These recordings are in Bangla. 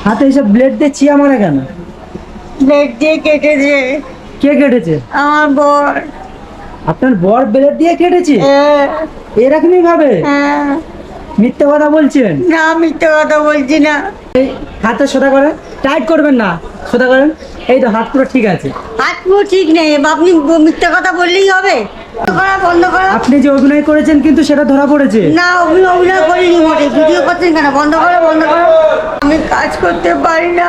হাতে এসব ব্লেড দিয়ে চিয়া মারা কেন? ব্লেড দিয়ে কেটেছে কে কেটেছে? আমার বর। আপনার বর ব্লেড দিয়ে কেটেছে? হ্যাঁ, এরকমই ভাবে হ্যাঁ। মিথ্যে কথা বলছেন? না, মিথ্যে কথা বলছি না। এই হাতে সোজা করেন, টাইট করবেন না, সোজা করেন। এই তো হাত পুরো ঠিক আছে। হাত পুরো ঠিক নেই, আপনি মিথ্যে কথা বললেই হবে? বন্ধ করা, বন্ধ করা। আপনি যে অভিনয় করেছেন কিন্তু সেটা ধরা পড়েছে। না, অভিনয় করিনি মোটে। ভিডিও করছেন কেন? বন্ধ করো, বন্ধ করো। আমি কাজ করতে পারি না,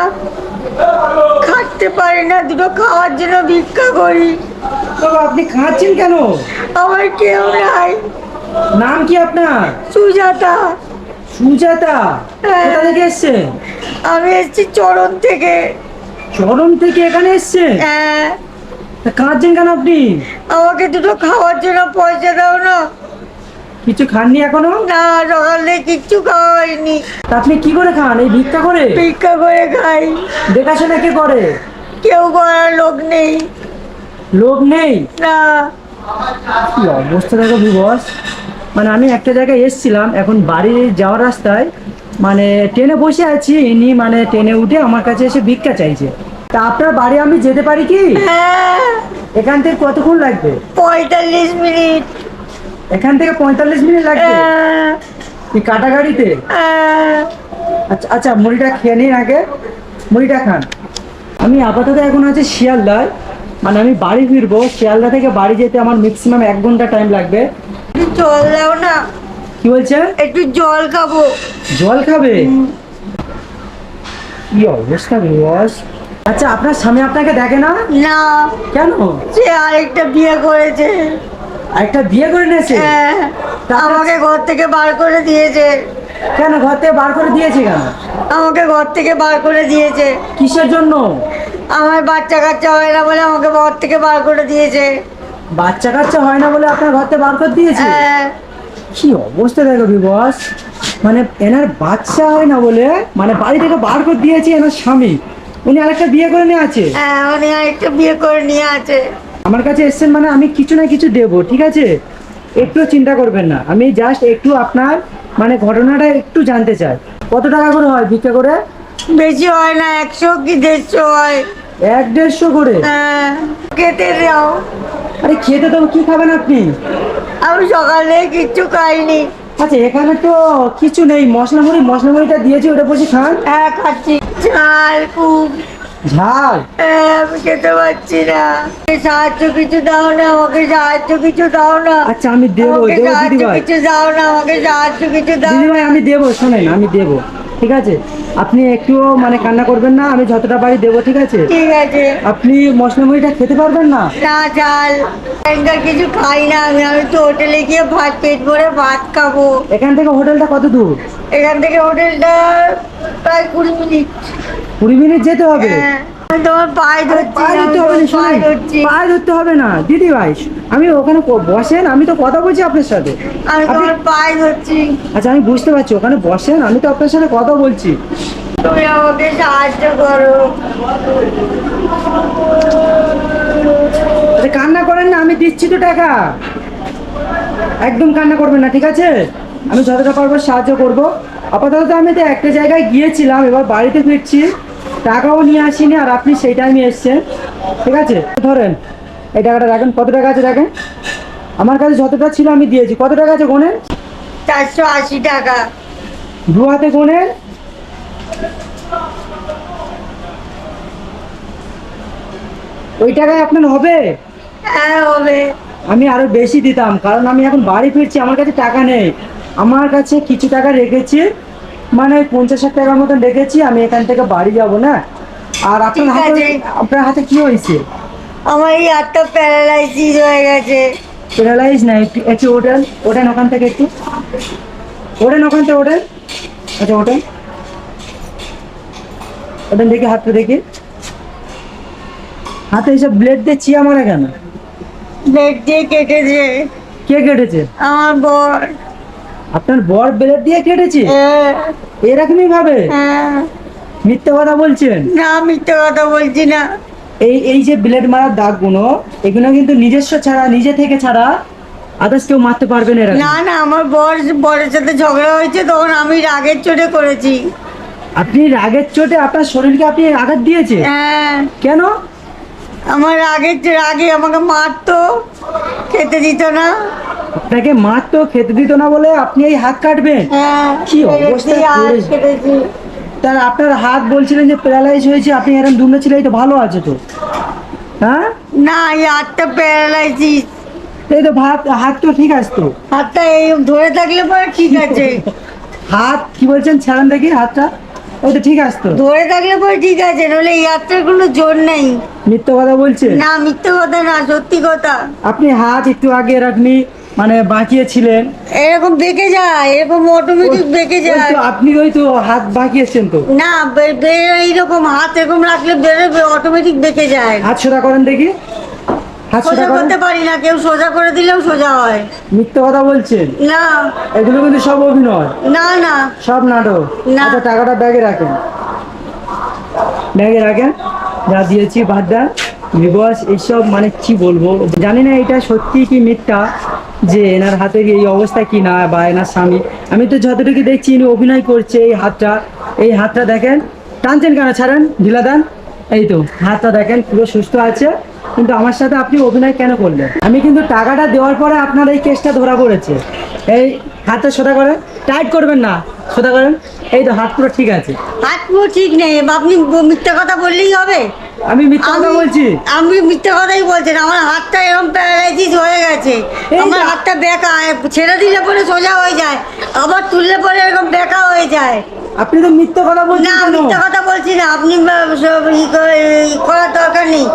খাটতে পারি না, দুটো খাওয়ার জন্য ভিক্ষা করি। তো আপনি খাচ্ছেন কেন? আমার কেউ নাই। নাম কি আপনার? সুজাতা। সুজাতা? হ্যাঁ। কোথা থেকে এসছেন? আমি এসেছি চরণ থেকে। চরম থেকে এখানে এসছেন? হ্যাঁ। তা কাঁদছেন কেন আপনি? আমাকে দুটো খাওয়ার জন্য পয়সা দাও না। কিছু খাননি এখনো? না, সকালে কিচ্ছু খাওয়া হয়নি। তা আপনি কি করে খান? এই ভিক্ষা করে? ভিক্ষা করে খাই। দেখাশোনা কে করে? কেউ করার লোক নেই। লোক নেই? না। কি অবস্থা দেখো বিবস। মানে আমি একটা জায়গায় এসছিলাম, এখন বাড়ি যাওয়ার রাস্তায় মানে ট্রেনে বসে আছি, ইনি মানে ট্রেনে উঠে আমার কাছে এসে ভিক্ষা চাইছে। তা আপনার বাড়ি আমি যেতে পারি কি? হ্যাঁ, এখান থেকে কতক্ষণ লাগবে? 45 মিনিট। এখান থেকে 45 মিনিট লাগবে? হ্যাঁ, কি কাটা গাড়িতে? হ্যাঁ। আচ্ছা আচ্ছা, মুড়িটা খেয়ে নিন আগে, মুড়িটা খান। আমি আপাতত এখন আছে শিয়ালদায়, মানে আমি বাড়ি ফিরবো। শিয়ালদা থেকে বাড়ি যেতে আমার ম্যাক্সিমাম 1 ঘন্টা টাইম লাগবে। একটু জল দাও না। কি বলছেন? একটু জল খাবো। জল খাবে? কি অবস্থা বস। আচ্ছা, আপনার স্বামী আপনাকে দেখে না? না, কেন? সে আরেকটা বিয়ে করেছে। একটা বিয়ে করে নিয়েছে? হ্যাঁ, তা আপনার- আমাকে ঘর থেকে বার করে দিয়েছে। কেন ঘর থেকে বার করে দিয়েছে কেন? আমাকে ঘর থেকে বার করে দিয়েছে। কিসের জন্য? আমার বাচ্চা কাচ্চা হয় না বলে আমাকে ঘর থেকে বার করে দিয়েছে। বাচ্চা কাচ্চা হয় না বলে আপনার ঘর থেকে বার করে দিয়েছে? হ্যাঁ। কি অবস্থা দেখো বস। মানে এনার বাচ্চা হয় না বলে মানে বাড়ি থেকে বার করে দিয়েছে এনার স্বামী, উনি আরেকটা বিয়ে করে নিয়ে আছে। হ্যাঁ, উনি আরেকটা বিয়ে করে নিয়ে আছে। আমার কাছে এসছেন মানে আমি কিছু না কিছু দেবো, ঠিক আছে? একটু চিন্তা করবেন না, আমি জাস্ট একটু আপনার মানে ঘটনাটা একটু জানতে চাই। কত টাকা করে হয় ভিক্ষা করে? বেশি হয় না, 100 কি 150 হয়। 100-150 করে? হ্যাঁ, খেতে দাও। আরে খেতে দেবো, কি খাবেন আপনি? আমি সকালে কিচ্ছু খাইনি। আচ্ছা, এখানে তো কিছু নেই, মশলা মুড়িটা দিয়েছি, ওটা বসে খান। হ্যাঁ, খাচ্ছি। ঝাল খুব। ঝাল? হ্যাঁ, আমি খেতে পারছি না। সাহায্য কিছু দাও না, আমাকে সাহায্য কিছু দাও না। আচ্ছা আমি দেবো, আমাকে দেবো সাহায্য দিদিভাই। কিছু দাও না, আমাকে সাহায্য কিছু দাও দিদিভাই না। আমি দেবো, শোনেন আমি দেবো, ঠিক আছে? আপনি একটুও মানে কান্না করবেন না, আমি যতটা পারি দেবো, ঠিক আছে? ঠিক আছে। আপনি মশলা মুড়িটা খেতে পারবেন না? না, ঝাল। এখানকার কিছু খাই না আমি। আমি তো হোটেলে গিয়ে পেট ভরে ভাত খাবো। এখান থেকে হোটেলটা কত দূর? এখান থেকে হোটেলটা প্রায় 20 মিনিট। 20 মিনিট যেতে হবে? হ্যাঁ, আমি তোমার পায়ে ধরছি। পায়ে আমি ধরতে হবে তোমার না, পায়ে শোনেন, ধরছি। পায়ে ধরতে হবে না দিদি ভাই। আমি ওখানে বসেন, আমি তো কথা বলছি আপনার সাথে। আমি আপনি- তোমার পায়ে ধরছি। আচ্ছা আমি বুঝতে পারছি, ওখানে বসেন, আমি তো আপনার সাথে কথা বলছি। তুমি আমাকে সাহায্য করো। আচ্ছা কান্না করেন না, আমি দিচ্ছি তো টাকা। একদম কান্না করবেন না, ঠিক আছে? আমি যতটা পারবো সাহায্য করব। আপাতত আমি তো একটা জায়গায় গিয়েছিলাম, এবার বাড়িতে ফিরছি, টাকাও নিয়ে আসিনি, আর আপনি সেই টাইমে এসছেন, ঠিক আছে? ধরেন এই টাকাটা রাখেন। কত টাকা আছে রাখেন। আমার কাছে যতটা ছিল আমি দিয়েছি। কত টাকা আছে গোনেন? 480 টাকা। দু হাতে গোনেন। ওই টাকায় আপনার হবে? হ্যাঁ, হবে। আমি আরো বেশি দিতাম, কারণ আমি এখন বাড়ি ফিরছি, আমার কাছে টাকা নেই। আমার কাছে কিছু টাকা রেখেছি, মানে 50-60 টাকার মতন রেখেছি, আমি এখান থেকে বাড়ি যাব না। আর আপনার ঠিক হাতে, আছে। আপনার হাতে কি হয়েছে? আমার এই হাতটা প্যারালাইসিস হয়ে গেছে। প্যারালাইজ না, একটু একটু ওঠেন, ওঠেন ওখান থেকে, একটু ওঠেন ওখান থেকে, ওঠেন। আচ্ছা ওঠেন, ওঠেন দেখি, হাতটা দেখি। হাতে এসব ব্লেড দিয়ে চিয়া মারা কেন? ব্লেড দিয়ে কেটেছে কে কেটেছে? আমার বর। আপনার বর ব্লেড দিয়ে কেটেছে? হ্যাঁ, এরকমই ভাবে হ্যাঁ। মিথ্যে কথা বলছেন? না, মিথ্যে কথা বলছি না। এই যে ব্লেড মারার দাগগুলো, এগুলো কিন্তু নিজস্ব ছাড়া, নিজে থেকে ছাড়া আদার্স কেউ মারতে পারবে না এরা। না, না, আমার বরের সাথে ঝগড়া হয়েছে, তখন আমি রাগের চোটে করেছি। আপনি রাগের চোটে আপনার শরীরকে আপনি আঘাত দিয়েছে? হ্যাঁ, কেন? আমার রাগে আমাকে মারতো, খেতে দিত না। আপনাকে মারতো, খেতে দিত না বলে আপনি এই হাত কাটবেন? হ্যাঁ, কি অবস্থা আর করেছে? কেটেছি। তার আপনার হাত বলছিলেন যে প্যারালাইজ হয়েছে, আপনি এরকম দুমড়ে ছিল, এই তো ভালো আছে তো। হ্যাঁ, না, এই হাতটা প্যারালাইসিস। এই তো হাত তো ঠিক আছে তো। হাতটা এই ধরে থাকলে পরে ঠিক আছে। হাত কি বলছেন, ছাড়ান দেখি হাতটা। ওই তো ঠিক আছে তো। ধরে থাকলে পরে ঠিক আছে, নইলে এই হাতটার কোনো জোর নেই। মিথ্যে কথা বলছে? না, মিথ্যে কথা না, সত্যি কথা। আপনি হাত একটু আগে আপনি মানে বাঁকিয়েছিলেন। এরকম বেঁকে যায়, এরকম অটোমেটিক বেঁকে ওই যায়। তো আপনি ওই তো হাত বাঁকিয়েছেন তো। না, এইরকম হাত এরকম রাখলে বেরোবে, অটোমেটিক বেঁকে যায়। হাত সোজা করেন দেখি, হাত সোজা সোজা করেন। করতে পারি না, কেউ সোজা করে দিলেও সোজা হয় মিথ্যে কথা বলছেন? না। এগুলো কিন্তু সব অভিনয়, না না সব নাটক। না। আচ্ছা, টাকাটা ব্যাগে রাখেন, ব্যাগে রাখেন। যা দিয়েছি বাদ দেন। বিবস এইসব মানে কি বলবো, জানি না এটা সত্যি কি মিথ্যা, যে এনার হাতের এই অবস্থা কি না, বা এনার স্বামী। আমি তো যতটুকু দেখছি ইনি অভিনয় করছে। এই হাতটা দেখেন, টানছেন কেন, ছাড়েন, ঢিলা দেন। এই তো হাতটা দেখেন পুরো সুস্থ আছে, কিন্তু আমার সাথে আপনি অভিনয় কেন করলেন? আমি কিন্তু টাকাটা দেওয়ার পরে আপনার এই কেসটা ধরা পড়েছে। এই হাতটা সোজা করেন, টাইট করবেন না, সোজা করেন। এই তো হাত পুরো ঠিক আছে। হাত পুরো ঠিক নেই, আপনি মিথ্যে কথা বললেই হবে? আমি মিথ্যা কথা বলছি? আমি মিথ্যে কথাই বলছেন। আমার হাতটা এরকম প্যারালাইসিস হয়ে গেছে। এই আমার না। হাতটা বেঁকা, ছেড়ে দিলে পরে সোজা হয়ে যায়, আবার তুললে পরে এরকম বেঁকা হয়ে যায়। আপনি তো মিথ্যা কথা বলছেন না, কেন? মিথ্যে কথা বলছি না। আপনি সব করার দরকার নেই,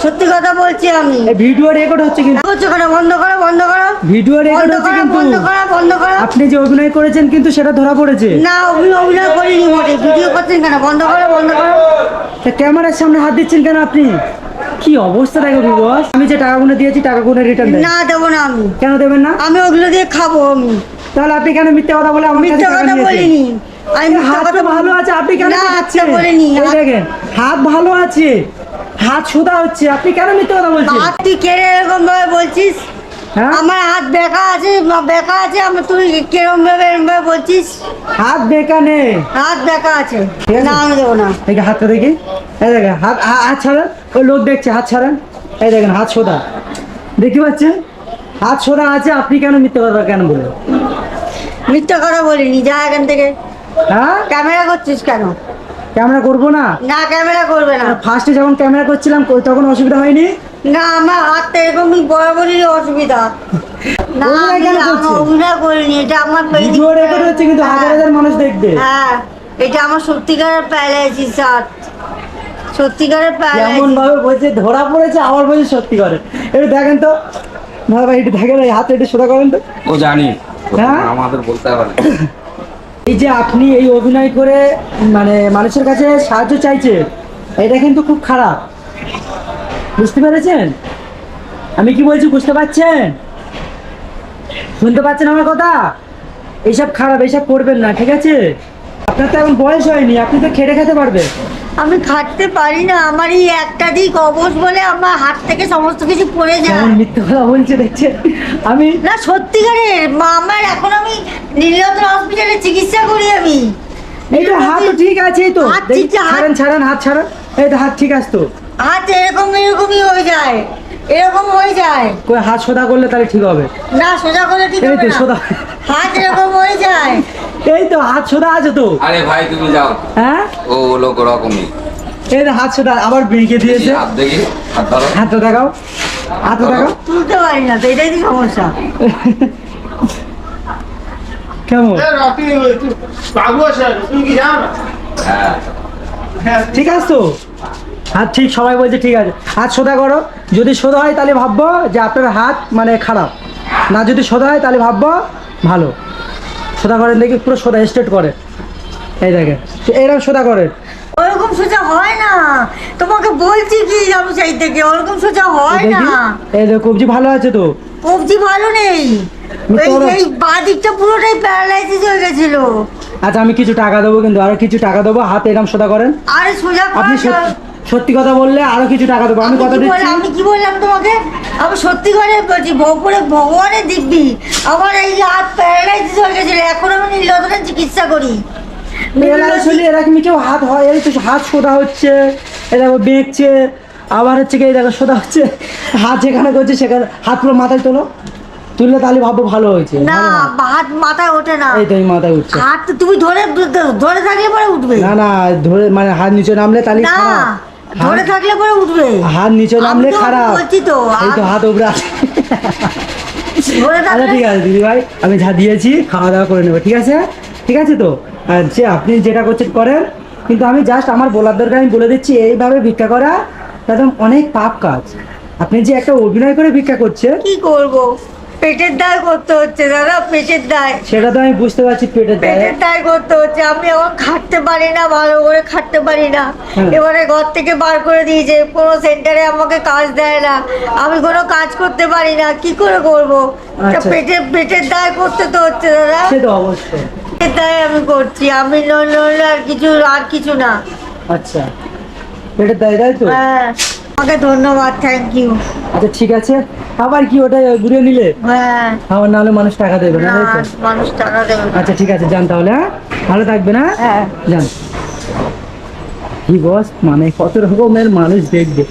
সত্যি কথা বলছি আমি। এই ভিডিও রেকর্ড হচ্ছে কিন্তু। বলছো কেন? বন্ধ করো, বন্ধ করো। ভিডিও রেকর্ড বন্ধ হচ্ছে করো, কিন্তু। বন্ধ করো, বন্ধ করো। আপনি যে অভিনয় করেছেন কিন্তু সেটা ধরা পড়েছে। না, অভিনয় করিনি মোটে। ভিডিও করছেন কেন? বন্ধ করো, বন্ধ করো। তা ক্যামেরার সামনে হাত দিচ্ছেন কেন আপনি? কি অবস্থা দেখো বিবস। আমি যে টাকাগুলো দিয়েছি টাকাগুলো রিটার্ন দেন। না, দেবো না আমি। কেন দেবেন না? আমি ওগুলো দিয়ে খাবো আমি। তাহলে আপনি কেন মিথ্যা কথা বলে আমার কাছে মিথ্যে টাকা কথা নিয়েছেন? বলিনি। আমি মিথ্যে হাত তো কথা ভালো আছে, আপনি কেন না, দেখাচ্ছেন? আচ্ছা বলিনি। এই দেখেন, হাত ভালো আছে, হাত সোজা হচ্ছে, আপনি কেন মিথ্যা কথা বলছেন? হাত তুই কেড়ে এরকম ভাবে বলছিস? হ্যাঁ, আমার হাত বেঁকা আছে, বেঁকা আছে। আমার তুই কিরম ভাবে এরম ভাবে বলছিস? হাত বেঁকা নেই, হাত বেঁকা আছে। ঠিক আছে। না, আমি দেবো না। দেখি হাতটা দেখি। এই দেখেন হাত ছাড়েন, ওই লোক দেখছে, হাত ছাড়েন। এই দেখেন হাত সোজা, দেখতে পাচ্ছেন হাত সোজা আছে। আপনি কেন মিথ্যে কথা কেন বললেন? মিথ্যে কথা বলিনি, যা এখান থেকে। হ্যাঁ, ক্যামেরা করছিস কেন? ক্যামেরা করবো না? না, ক্যামেরা করবে না। ফার্স্টে যখন ক্যামেরা করছিলাম তখন অসুবিধা হয়নি? না, আমার হাতটা এরকমই বরাবরই অসুবিধা। না, অভিনয় কেন আমি করছেন? অভিনয় করিনি। এটা আমার ভিডিও রেকর্ড হচ্ছে কিন্তু হাজার হাজার মানুষ দেখবে। হ্যাঁ, এটা আমার সত্যিকারের প্যারালাইসিস হাত, সত্যিকারের এমন প্যারালাইসিস। ভাবে বলছে ধরা পড়েছে, আবার বলছে সত্যি করে। একটু দেখেন তো দাদা ভাই, একটু দেখেন এই হাতে একটু সোজা করেন তো। ও জানি, হ্যাঁ? আমাদের বলতে হবে না। এই যে আপনি এই অভিনয় করে মানে মানুষের কাছে সাহায্য চাইছে, এটা কিন্তু খুব খারাপ। বুঝতে পেরেছেন আমি কি বলছি? বুঝতে পারছেন? শুনতে পাচ্ছেন আমার কথা? এইসব খারাপ, এইসব করবেন না, ঠিক আছে? আপনার তো এখন বয়স হয়নি, আপনি তো খেটে খেতে পারবেন। আমি খাটতে পারি না, আমার এই একটা দিক অবশ বলে আমার হাত থেকে সমস্ত কিছু পড়ে যায়। কেমন মিথ্যে কথা বলছে দেখছেন? আমি না, সত্যিকারের আমার এখন আমি নীলরতন হসপিটালে চিকিৎসা করি আমি। এই তো হাত তো ঠিক আছে, এই তো হাত দেখি, ঠিক আছে, হাত- ছাড়েন ছাড়েন, হাত ছাড়েন। এই তো হাত ঠিক আছে তো। হাত এরকমই হয়ে যায়, এরকম হয়ে যায়। কই হাত সোজা করলে তাহলে ঠিক হবে। না, সোজা করে ঠিক এই হবে তো না। সোজা। হাত এরকম হয়ে যায়। এই তো হাত সোজা আছে তো। আরে ভাই তুমি যাও, হ্যাঁ, ও লোক রকমই। এই তো হাত সোজা, আবার বেঁকে দিয়েছে। হাত দেখি, হাত ধরো। হাতটা দেখাও, হাতটা দেখাও। তুলতে পারি না তো, এটাই তো সমস্যা। কেমন বাবু আছে, তুমি কি জানো না? হ্যাঁ, ঠিক আছে তো? হাত ঠিক, সবাই বলছে ঠিক আছে। হাত সোজা করো, যদি সোজা হয় তাহলে ভাববো যে আপনার হাত মানে খারাপ, না যদি সোজা হয় তাহলে ভাববো ভালো। সোজা করেন দেখি, পুরো সোজা স্ট্রেট করে। এই দেখেন এরকম সোজা করেন। ওরকম সোজা হয় না, তোমাকে বলছি কি যাবো সেই থেকে, ওরকম সোজা হয় না। দেখি, এই দেখো কবজি ভালো আছে তো। কবজি ভালো নেই, মিথ্যে কথা। এই বাঁ দিকটা পুরোটাই প্যারালাইসিস হয়ে গেছিল। আচ্ছা আমি কিছু টাকা দেবো, কিন্তু আরো কিছু টাকা দেবো। হাত এরকম সোজা করেন। আরে সোজা আপনি করা সত্যি কথা বললে আরো কিছু টাকা দেবো। আমি কথা দিচ্ছি। আমি কি বললাম তোমাকে? আমি সত্যি করে বলছি, ভগবানের দিব্যি আমার এই হাত প্যারালাইসিস হয়ে গেছিল। এখন আমি নীলরতনের চিকিৎসা করি। এরা আসলে এরকমই কেউ হাত হয়, এই তো হাত সোদা হচ্ছে, এই দেখো বেঁকছে, আবার হচ্ছে কি এই দেখো সোদা হচ্ছে, হাত যেখানে করছে সেখানে হাত পুরো মাথায় তোলো, তুললে তাহলে ভাববো ভালো হয়েছে। না, ভালো না। হাত মাথায় ওঠে না। এই তো এই মাথায় উঠছে। হাত তো তুমি ধরে ধরে থাকলে পরে উঠবে। না না, ধরে মানে হাত নিচে নামলে তাহলে না, খারাপ। ধরে থাকলে পরে উঠবে। হাত নিচে নামলে আমি তো খারাপ। বলছি তো, এই তো হাত উপরে আছে। ধরে আচ্ছা থাকলে ঠিক আছে দিদি ভাই, আমি যা দিয়েছি খাওয়া দাওয়া করে নেবো, ঠিক আছে? ঠিক আছে তো, আর যে আপনি যেটা করছেন করেন, কিন্তু আমি জাস্ট আমার বলার দরকার আমি বলে দিচ্ছি, এইভাবে ভিক্ষা করা একদম অনেক পাপ কাজ। আপনি যে একটা অভিনয় করে ভিক্ষা করছেন, কি করব? পেটের দায় করতে হচ্ছে দাদা, পেটের দায়। সেটা তো আমি বুঝতে পারছি, পেটের দায়ে। পেটের দায় করতে হচ্ছে। আমি এখন খাটতে পারি না, ভালো করে খাটতে পারি না। হ্যাঁ। এবারে ঘর থেকে বার করে দিয়েছে, কোনো সেন্টারে আমাকে কাজ দেয় না, আমি কোনো কাজ করতে পারি না, কি করে করব? আচ্ছা। পেটের দায় করতে তো হচ্ছে দাদা। সে তো অবশ্যই। পেটের দায় আমি করছি, আমি নইলে আর কিছু না। আচ্ছা, পেটের দায়ে, তাই তো? হ্যাঁ, আমাকে ধন্যবাদ, থ্যাংক ইউ। আচ্ছা ঠিক আছে, আবার কি ওটা ঘুরে নিলে? হ্যাঁ, আমার নাহলে মানুষ টাকা দেবে না, না, তাই তো? মানুষ টাকা দেবে না। আচ্ছা ঠিক আছে, যান তাহলে, হ্যাঁ ভালো থাকবেন, হ্যাঁ হ্যাঁ। যান। কি বস, মানে কত রকমের মানুষ দেখবে।